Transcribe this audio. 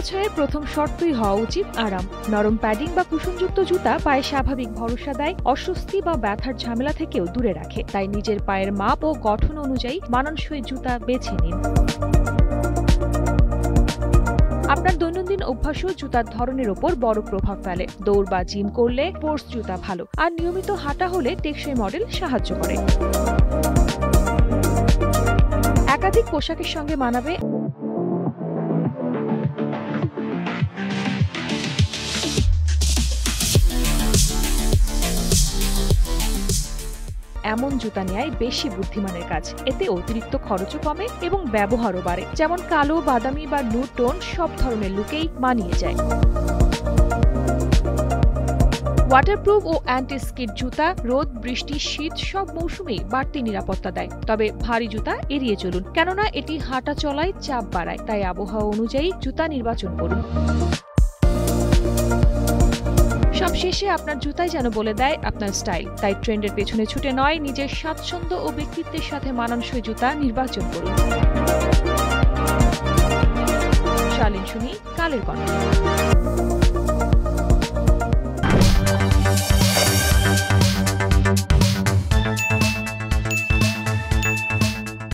বাছাইয়ের প্রথম শর্তই হওয়া উচিত আরাম। নরম প্যাডিং বা কুশনযুক্ত জুতা পায়ে স্বাভাবিক ভরসা দেয়, অস্বস্তি বা ব্যথার ঝামেলা থেকেও দূরে রাখে। তাই নিজের পায়ের মাপ ও গঠন অনুযায়ী মানানসই জুতা বেছে নিন। আপনার দৈনন্দিন অভ্যাসও জুতার ধরনের ওপর বড় প্রভাব ফেলে। দৌড় বা জিম করলে স্পোর্টস জুতা ভালো, আর নিয়মিত হাঁটা হলে টেকসই মডেল সাহায্য করে। একাধিক পোশাকের সঙ্গে মানাবে এমন জুতা নেয়াই বেশি বুদ্ধিমানের কাজ। এতে অতিরিক্ত খরচও কমে এবং ব্যবহারও বাড়ে। যেমন কালো, বাদামি বা নুড টোন সব ধরনের লুকেই মানিয়ে যায়। ওয়াটারপ্রুফ ও অ্যান্টি স্কিড জুতা রোদ, বৃষ্টি, শীত সব মৌসুমেই বাড়তি নিরাপত্তা দেয়। তবে ভারী জুতা এড়িয়ে চলুন, কেননা এটি হাঁটা চলায় চাপ বাড়ায়। তাই আবহাওয়া অনুযায়ী জুতা নির্বাচন করুন। সবশেষে আপনার জুতাই যেন বলে দেয় আপনার স্টাইল। তাই ট্রেন্ডের পেছনে ছুটে নয়, নিজের স্বাচ্ছন্দ্য ও ব্যক্তিত্বের সাথে মানানসই জুতা নির্বাচন করুন। শালীন সুমি, কালের কণ্ঠ।